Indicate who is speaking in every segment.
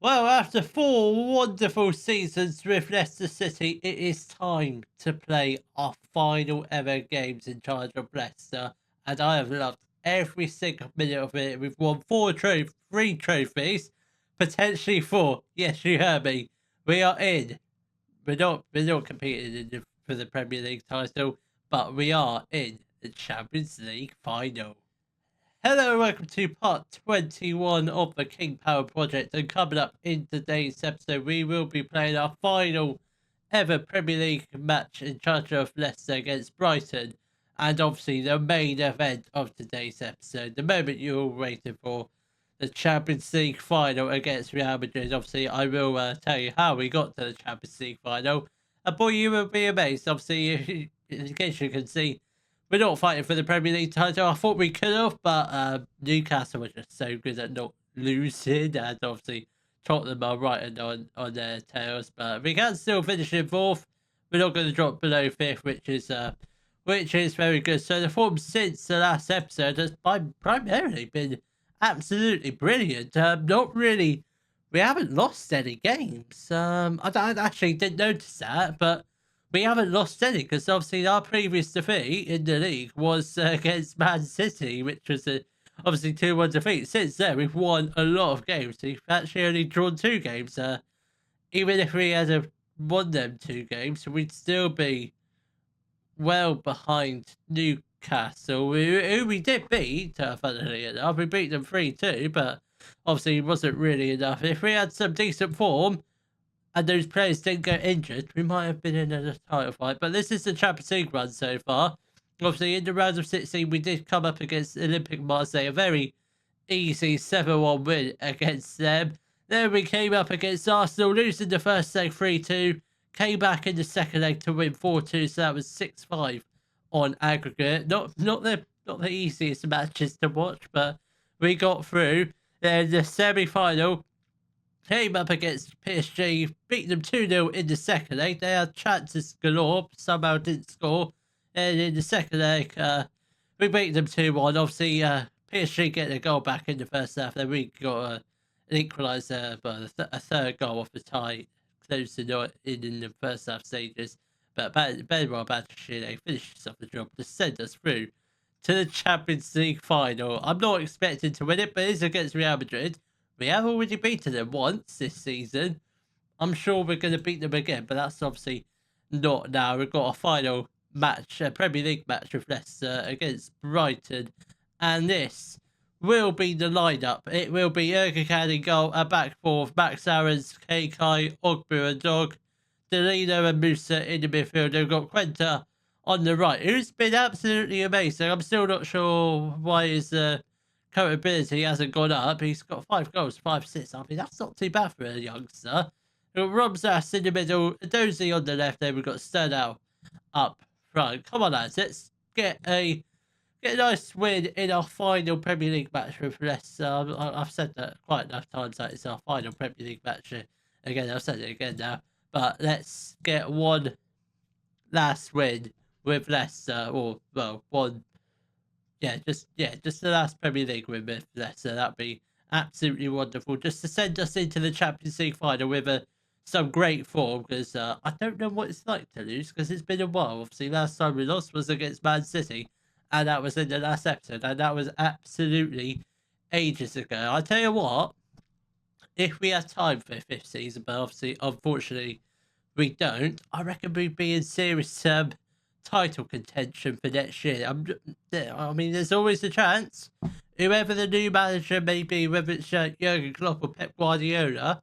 Speaker 1: Well, after 4 wonderful seasons with Leicester City, it is time to play our final ever games in charge of Leicester, and I have loved every single minute of it. We've won three trophies, potentially four. Yes, you heard me. We are in. We're not competing for the Premier League title, but we are in the Champions League final. Hello, and welcome to part 21 of the King Power Project. And coming up in today's episode, we will be playing our final ever Premier League match in charge of Leicester against Brighton. And obviously, the main event of today's episode, the moment you're all waiting for, the Champions League final against Real Madrid. Obviously, I will tell you how we got to the Champions League final. And boy, you will be amazed. Obviously, in case you can see, we're not fighting for the Premier League title. I thought we could have, but Newcastle were just so good at not losing, and obviously Tottenham are right on their tails. But we can still finish in fourth. We're not going to drop below fifth, which is very good. So the form since the last episode has primarily been absolutely brilliant. Not really. We haven't lost any games. I actually didn't notice that, but we haven't lost any because obviously our previous defeat in the league was against Man City, which was obviously 2-1 defeat. Since then, we've won a lot of games. We've actually only drawn 2 games. Even if we had won them 2 games, we'd still be well behind Newcastle, who we did beat, funnily enough. We beat them 3-2, but obviously it wasn't really enough. If we had some decent form, and those players didn't get injured, we might have been in a title fight. But this is the Champions League run so far. Obviously, in the round of 16, we did come up against Olympic Marseille, a very easy 7-1 win against them. Then we came up against Arsenal, losing the first leg 3-2. Came back in the second leg to win 4-2, so that was 6-5 on aggregate. Not the easiest matches to watch, but we got through. Then the semi-final came up against PSG, beat them 2-0 in the second leg. They had chances galore, somehow didn't score. And in the second leg, we beat them 2-1. Obviously, PSG getting a goal back in the first half. Then we got an equaliser, a third goal off the tie, closing in the first half stages. But Benoit Badiashile finishes off the job to send us through to the Champions League final. I'm not expecting to win it, but it's against Real Madrid. We have already beaten them once this season. I'm sure we're going to beat them again, but that's obviously not now. We've got a final match, a Premier League match with Leicester against Brighton. And this will be the lineup. It will be Ergan in goal, a back four, Max Aarons, Kai, Ogbu and Dog, Delino and Musa in the midfield. We've got Quenta on the right, who's been absolutely amazing. I'm still not sure why his current ability hasn't gone up. He's got 5 goals, 5 assists. I mean, that's not too bad for a youngster. We've got Romsas in the middle, Dozy on the left. Then we've got Sternau up front. Come on, lads, let's get a nice win in our final Premier League match with Leicester. I've said that quite enough times that it's our final Premier League match. Again, I've said it again now. But let's get one last win with Leicester, or well, one. Just the last Premier League win with Leicester. That'd be absolutely wonderful. Just to send us into the Champions League final with some great form, because I don't know what it's like to lose, because it's been a while. Obviously, last time we lost was against Man City, and that was in the last episode, and that was absolutely ages ago. I tell you what, if we had time for a 5th season, but obviously, unfortunately, we don't, I reckon we'd be in serious title contention for next year. I mean, there's always a chance. Whoever the new manager may be, whether it's Jurgen Klopp or Pep Guardiola,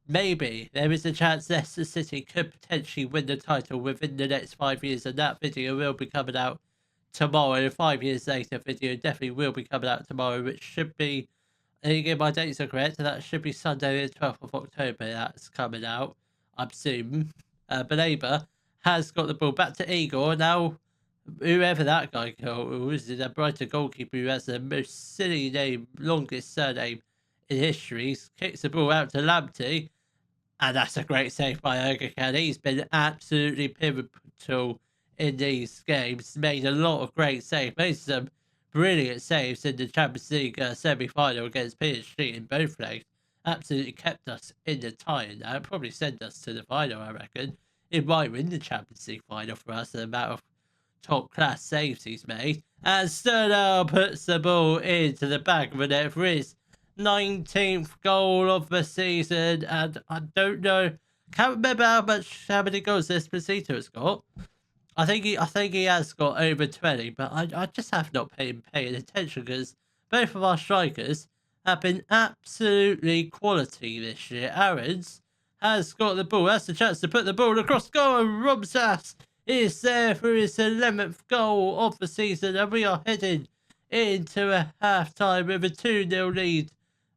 Speaker 1: maybe there is a chance Leicester City could potentially win the title within the next 5 years, and that video will be coming out tomorrow. The 5 years later video definitely will be coming out tomorrow, which should be, I think if my dates are correct, that should be Sunday the 12th of October. That's coming out, I assume. Belabor has got the ball back to Igor. Now, whoever that guy was, a Brighton goalkeeper who has the most silly name, longest surname in history, kicks the ball out to Lamptey. And that's a great save by Ergan. He's been absolutely pivotal in these games. Made a lot of great saves. Made some brilliant saves in the Champions League semi-final against PSG in both legs. absolutely kept us in the tie now. It probably sent us to the final, I reckon. It might win the Champions League final for us, the amount of top class saves he's made. And Sterling puts the ball into the back of the net for his 19th goal of the season. And I don't know, can't remember how many goals Esposito has got. I think he has got over 20, but I just have not been paying attention because both of our strikers have been absolutely quality this year. Aaron's has got the ball, has the chance to put the ball across goal, and Robsas is there for his 11th goal of the season, and we are heading into a half-time with a 2-0 lead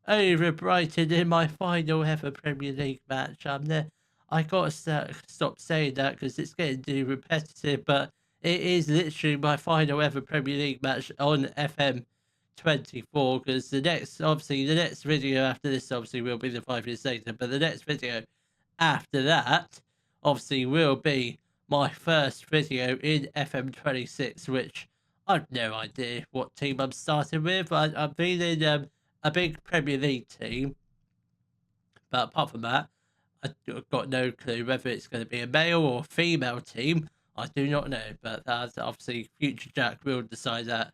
Speaker 1: over Brighton in my final ever Premier League match. I gotta stop saying that because it's getting too repetitive, but it is literally my final ever Premier League match on FM 24. Because the next video after this obviously will be the 5 years later, but the next video after that obviously will be my first video in FM 26, which I've no idea what team I'm starting with. I'm feeling a big Premier League team, but apart from that, I've got no clue whether it's going to be a male or female team. I do not know, but that's obviously future Jack will decide that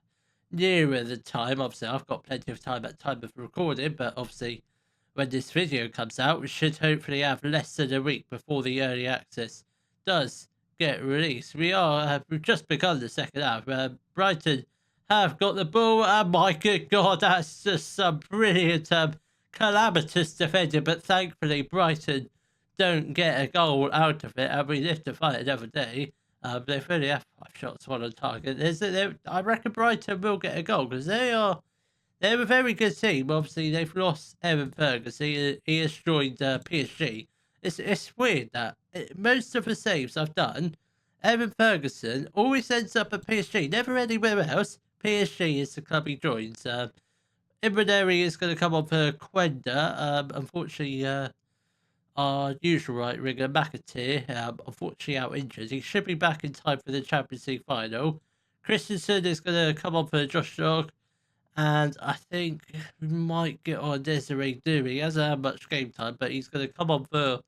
Speaker 1: nearer the time. Obviously, I've got plenty of time at the time of recording, but obviously, when this video comes out, we should hopefully have less than a week before the early access does get released. We've just begun the second half. Brighton have got the ball, and my good God, that's just some brilliant calamitous defending, but thankfully Brighton don't get a goal out of it, and we live to fight another day. They've only have 5 shots, 1 on target. I reckon Brighton will get a goal because they're a very good team. Obviously, they've lost Evan Ferguson. He has joined PSG. It's weird that most of the saves I've done, Evan Ferguson always ends up at PSG, never anywhere else. PSG is the club he joins. Ibrahimovic is going to come on for Quenda. Unfortunately, our usual right winger, McAteer, unfortunately out injured. He should be back in time for the Champions League final. Christensen is going to come on for Josh Dog. And I think we might get on Desiree Dewey. He hasn't had much game time, but he's going to come on for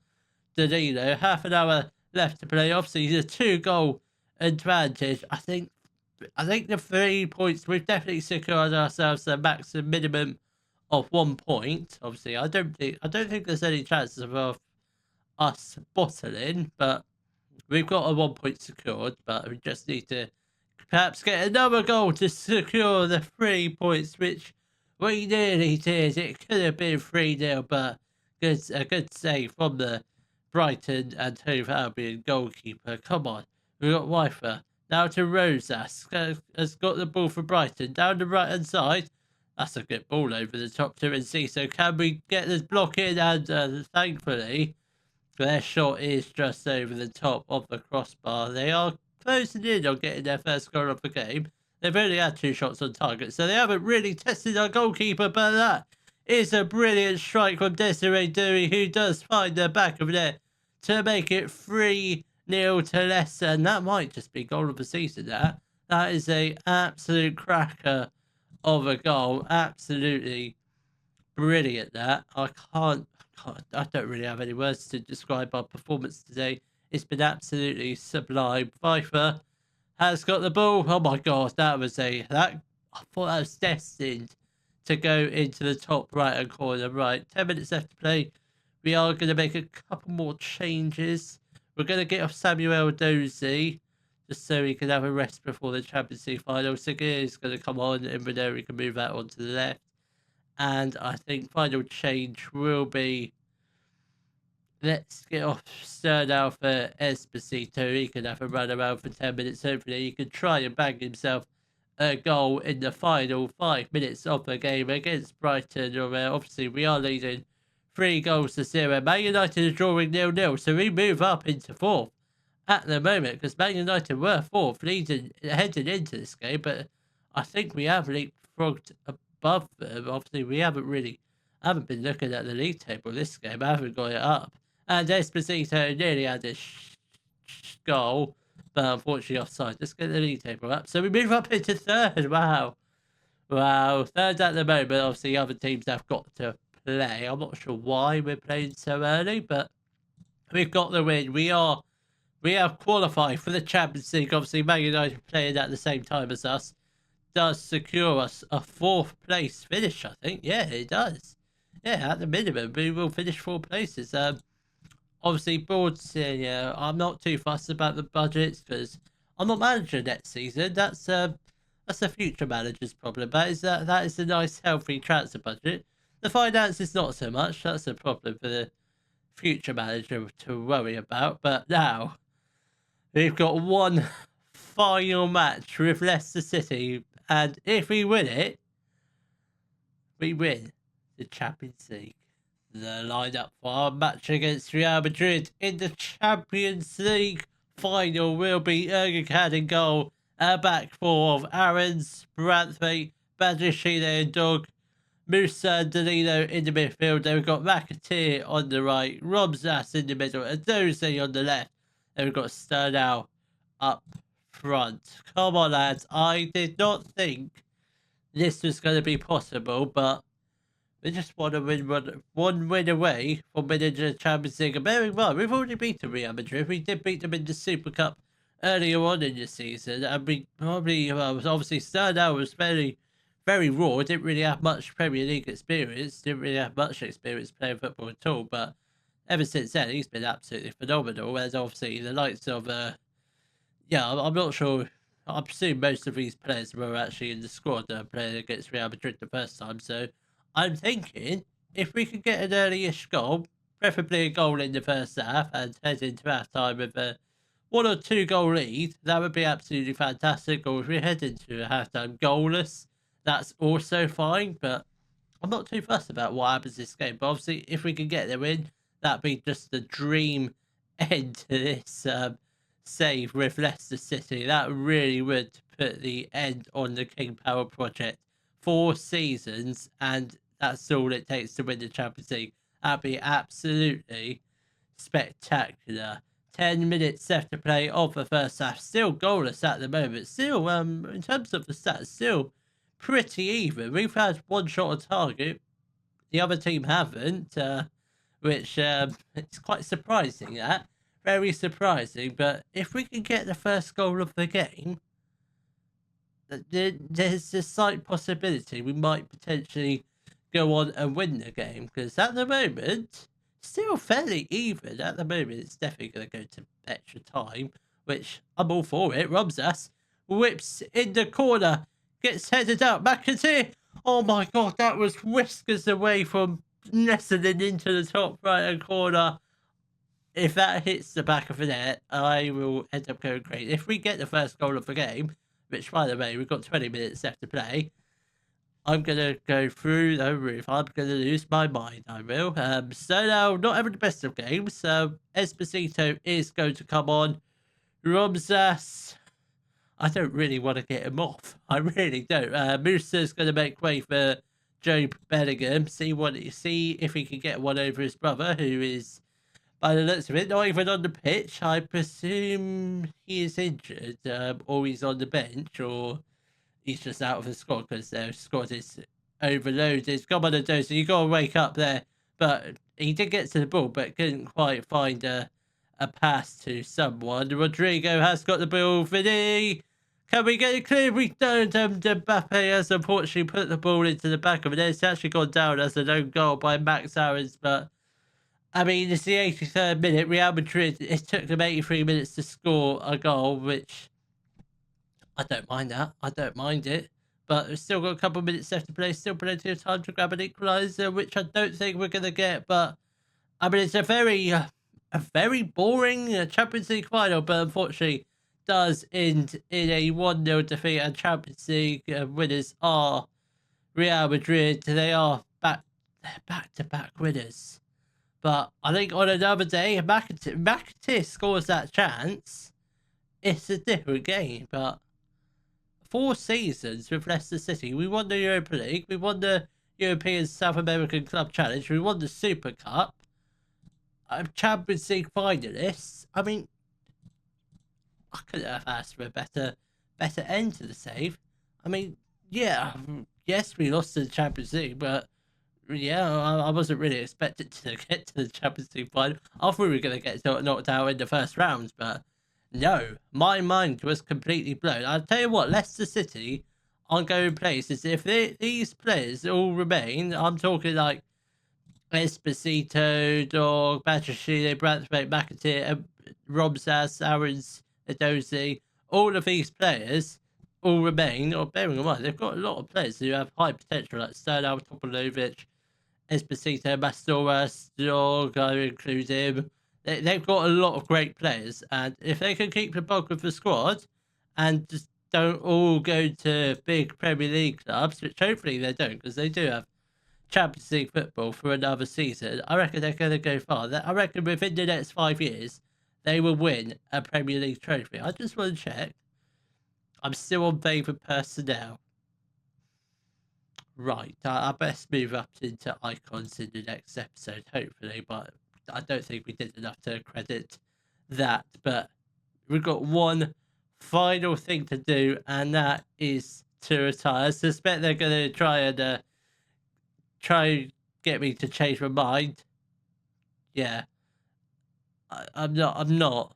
Speaker 1: Danilo. Half an hour left to play. Obviously, he's a 2-goal advantage. I think the 3 points, we've definitely secured ourselves a maximum minimum of 1 point. Obviously, I don't think there's any chances of us bottling, but we've got a 1 point secured. But we just need to perhaps get another goal to secure the 3 points, which we nearly did. It could have been 3-0, but a good save from the Brighton and Hove Albion goalkeeper. Come on, we got Wifer. Now to Rosas, has got the ball for Brighton, down the right-hand side. That's a good ball over the top to NC. So can we get this block in? And thankfully, their shot is just over the top of the crossbar. They are closing in on getting their first goal of the game. They've only had 2 shots on target, so they haven't really tested our goalkeeper, but that is a brilliant strike from Desiree Dewey, who does find the back of net to make it 3-0 to Leicester, and that might just be goal of the season. That is a absolute cracker of a goal. Absolutely brilliant. That I don't really have any words to describe our performance today. It's been absolutely sublime. Pfeiffer has got the ball. Oh my God, I thought that was destined to go into the top right hand corner. Right, 10 minutes left to play. We are going to make a couple more changes. We're going to get off Samuel Dozy just so he can have a rest before the Champions League final. Sigir is going to come on, and Renee can move that on to the left. And I think final change will be, let's get off Stern for Esposito. He can have a run around for 10 minutes. Hopefully he can try and bang himself a goal in the final 5 minutes of the game against Brighton. Obviously, we are leading 3-0. Man United are drawing 0-0, so we move up into 4th at the moment, because Man United were 4th, heading into this game, but I think we have leapfrogged above them. Obviously, we haven't been looking at the league table this game. I haven't got it up. And Esposito nearly had a goal, but unfortunately offside. Let's get the league table up. So we move up into 3rd. Wow. 3rd at the moment. Obviously, other teams have got to play. I'm not sure why we're playing so early, but we've got the win. We have qualified for the Champions League. Obviously, Man United playing at the same time as us does secure us a fourth place finish, I think. Yeah, it does. Yeah, at the minimum, we will finish four places. Obviously, boards. Yeah, I'm not too fussed about the budgets because I'm not manager next season. That's a future manager's problem. That is a nice, healthy transfer budget. The finance is not so much. That's a problem for the future manager to worry about. But now we've got one final match with Leicester City, and if we win it, we win the Champions League. The lineup for our match against Real Madrid in the Champions League final will be Erling in goal, a back four of Aarons, Branthwaite, Badiashile and Dog, Musa and Danilo in the midfield. Then we've got McAteer on the right, Robsas in the middle, and Doze on the left. Then we've got Sternau up front. Come on, lads. I did not think this was going to be possible, but we just want to win one win away from winning the Champions League. And bearing in mind, we've already beaten Real Madrid. We did beat them in the Super Cup earlier on in the season. And we probably, obviously, Sternau was very, very raw. Didn't really have much Premier League experience. Didn't really have much experience playing football at all. But ever since then, he's been absolutely phenomenal. Whereas, obviously, the likes of, I'm not sure. I presume most of these players were actually in the squad playing against Real Madrid the first time. So I'm thinking if we could get an early-ish goal, preferably a goal in the first half, and head into half time with a 1 or 2 goal lead, that would be absolutely fantastic. Or if we head into a half time goalless, that's also fine. But I'm not too fussed about what happens this game. But obviously, if we can get the win, that'd be just the dream end to this save with Leicester City. That really would put the end on the King Power project. 4 seasons, and that's all it takes to win the Champions League. That'd be absolutely spectacular. 10 minutes left to play of the first half. Still goalless at the moment. Still, in terms of the stats, still pretty even. We've had 1 shot on target. The other team haven't, which it's quite surprising. That very surprising. But if we can get the first goal of the game, there's a slight possibility we might potentially go on and win the game, because at the moment, still fairly even. At the moment, it's definitely going to go to extra time, which I'm all for it. Robsas whips in the corner, gets headed out. McAteer, oh my god, that was whiskers away from nestling into the top right-hand corner. If that hits the back of the net, I will end up going crazy. If we get the first goal of the game, which, by the way, we've got 20 minutes left to play, I'm going to go through the roof. I'm going to lose my mind, I will. So now, not having the best of games. So Esposito is going to come on. Romsas, I don't really want to get him off. I really don't. Musa's going to make way for Joe Bellingham. See if he can get one over his brother, who is, by the looks of it, not even on the pitch. I presume he is injured, or he's on the bench, or he's just out of the squad because their squad is overloaded. Come on, Dozer, you got to wake up there. But he did get to the ball, but couldn't quite find a pass to someone. Rodrigo has got the ball. Vinny, can we get it clear? We don't. Mbappe has unfortunately put the ball into the back of it. It's actually gone down as an own goal by Max Aarons, but I mean, it's the 83rd minute. Real Madrid, it took them 83 minutes to score a goal, which I don't mind that. I don't mind it. But we've still got a couple of minutes left to play. Still plenty of time to grab an equaliser, which I don't think we're going to get. But, I mean, it's a very boring Champions League final. But unfortunately, does end in a 1-0 defeat. And Champions League winners are Real Madrid. They are back-to-back winners. But I think on another day, McAteer scores that chance. It's a different game, but 4 seasons with Leicester City. We won the Europa League. We won the European South American Club Challenge. We won the Super Cup. Champions League finalists. I mean, I couldn't have asked for a better end to the save. I mean, yeah, yes, we lost to the Champions League, but Yeah, I wasn't really expected to get to the Champions League final. I thought we were going to get knocked out in the first round, but no, my mind was completely blown. I'll tell you what, Leicester City ongoing places, if these players all remain, I'm talking like Esposito, Dog, Bajashile, Brathwaite, McAteer, Robsas, Aarons, Edozie, all of these players all remain, or bearing in mind, they've got a lot of players who have high potential, like Sternal, Topolovic, Esposito, Mastoras, Dog, I include him. They've got a lot of great players, and if they can keep the bulk of the squad and just don't all go to big Premier League clubs, which hopefully they don't, because they do have Champions League football for another season, I reckon they're going to go far. I reckon within the next 5 years, they will win a Premier League trophy. I just want to check. I'm still on favourite personnel. Right, I best move up into icons in the next episode, hopefully, but I don't think we did enough to credit that. But we've got one final thing to do, and that is to retire. I suspect they're going to try and get me to change my mind. Yeah, I'm not.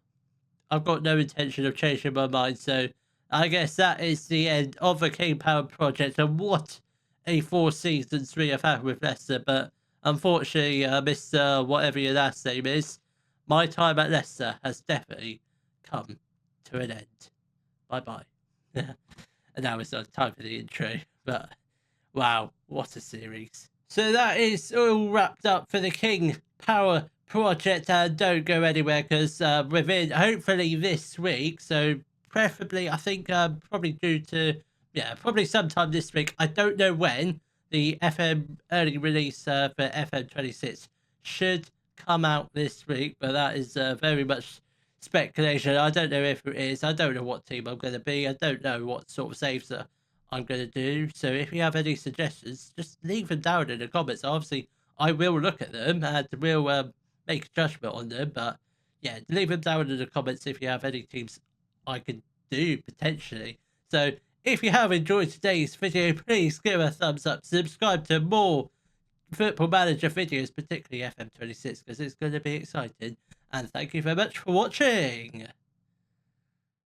Speaker 1: I've got no intention of changing my mind, so I guess that is the end of the King Power project. And what a 4 seasons we have had with Leicester. But unfortunately, Mr. Whatever your last name is, my time at Leicester has definitely come to an end. Bye bye. And now it's not time for the intro. But wow, what a series. So that is all wrapped up for the King Power project, and don't go anywhere because within hopefully this week, so preferably I think probably due to probably sometime this week, I don't know when, the FM early release for FM26 should come out this week, but that is very much speculation. I don't know if it is. I don't know what team I'm going to be. I don't know what sort of saves that I'm going to do. So if you have any suggestions, just leave them down in the comments. Obviously I will look at them and will make a judgment on them. But yeah, leave them down in the comments if you have any teams I can do potentially. So if you have enjoyed today's video, please give a thumbs up, subscribe to more Football Manager videos, particularly FM26, because it's going to be exciting. And thank you very much for watching.